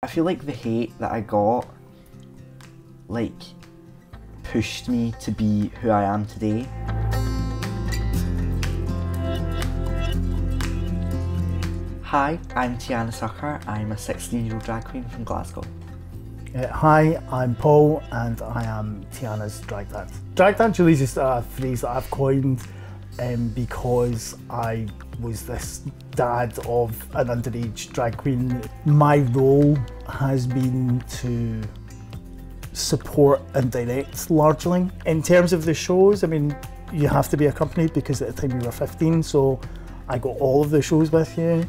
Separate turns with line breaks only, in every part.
I feel like the hate that I got, like, pushed me to be who I am today. Hi, I'm Tianah Tucker. I'm a 16-year-old drag queen from Glasgow.
Hi, I'm Paul and I am Tianah's drag dad. Drag dad really is just a phrase that I've coined because I was this dad of an underage drag queen. My role has been to support and direct largely. In terms of the shows, I mean, you have to be accompanied because at the time you were 15, so I got all of the shows with you.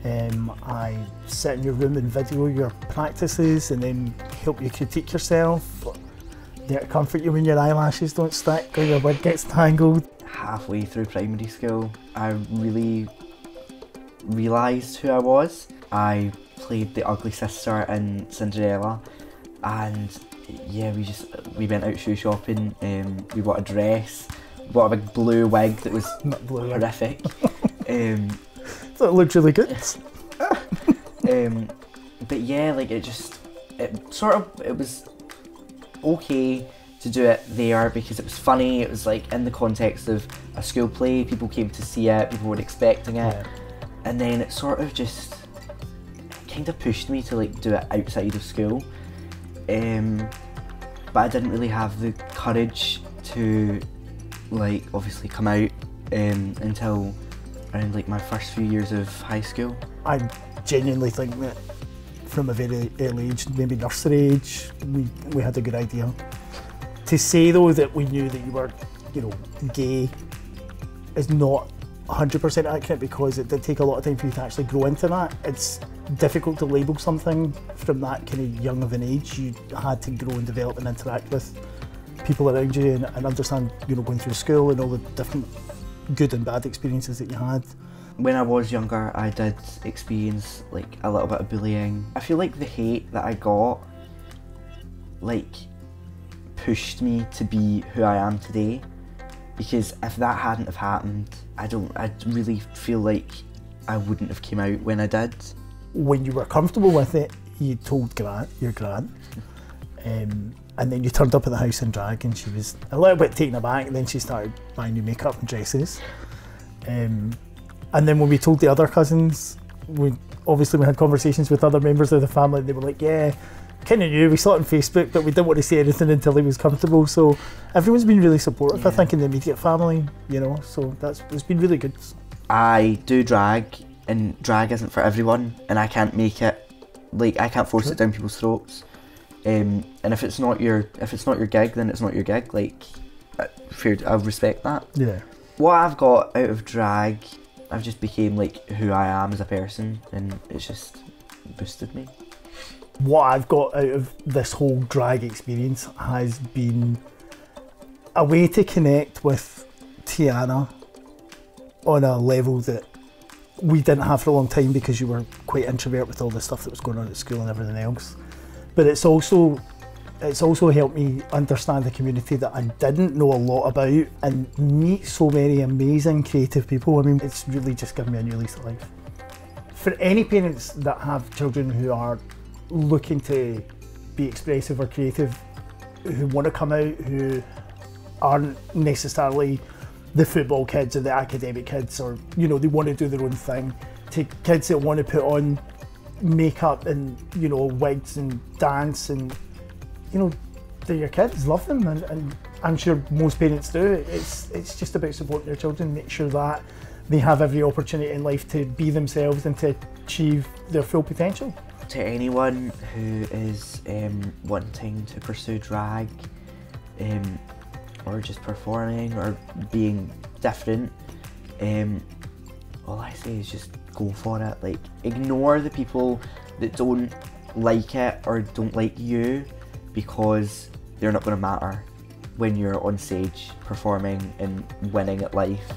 I sit in your room and video your practices and then help you critique yourself. There to comfort you when your eyelashes don't stick or your wig gets tangled.
Halfway through primary school, I really realised who I was. I played the ugly sister in Cinderella, and yeah, we went out shoe shopping. We bought a dress, bought a big blue wig that was horrific.
That looked really good.
But yeah, like it was okay to do it there because it was funny. It was like in the context of a school play, people came to see it, people were expecting it, yeah. And then it sort of just kind of pushed me to like do it outside of school. But I didn't really have the courage to like obviously come out until around like my first few years of high school.
I genuinely think that from a very early age, maybe nursery age, we had a good idea. To say though that we knew that you were, you know, gay is not 100% accurate because it did take a lot of time for you to actually grow into that. It's difficult to label something from that kind of young of an age. You had to grow and develop and interact with people around you and understand, you know, going through school and all the different good and bad experiences that you had.
When I was younger, I did experience like a little bit of bullying. I feel like the hate that I got like pushed me to be who I am today, because if that hadn't have happened, I really feel like I wouldn't have came out when I did.
When you were comfortable with it, you told your gran, and then you turned up at the house in drag and she was a little bit taken aback, and then she started buying you makeup and dresses. And then when we told the other cousins, we had conversations with other members of the family and they were like, yeah, kind of knew, we saw it on Facebook, but we didn't want to say anything until he was comfortable. So everyone's been really supportive, yeah. I think, in the immediate family, you know, so it's been really good. I
do drag, and drag isn't for everyone, and I can't make it, like, I can't force it down people's throats. And if it's not your gig, then it's not your gig. Like, I respect that.
Yeah.
What I've got out of drag, I've just became like who I am as a person, and it's just boosted me.
What I've got out of this whole drag experience has been a way to connect with Tianah on a level that we didn't have for a long time because you were quite introvert with all the stuff that was going on at school and everything else. But it's also helped me understand the community that I didn't know a lot about and meet so many amazing creative people. I mean, it's really just given me a new lease of life. For any parents that have children who are looking to be expressive or creative, who want to come out, who aren't necessarily the football kids or the academic kids, or, you know, they want to do their own thing, to kids that want to put on makeup and, you know, wigs and dance, and, you know, they're your kids, love them, and I'm sure most parents do. It's just about supporting your children, make sure that they have every opportunity in life to be themselves and to achieve their full potential.
To anyone who is wanting to pursue drag, or just performing or being different, all I say is just go for it. Like, ignore the people that don't like it or don't like you, because they're not going to matter when you're on stage performing and winning at life.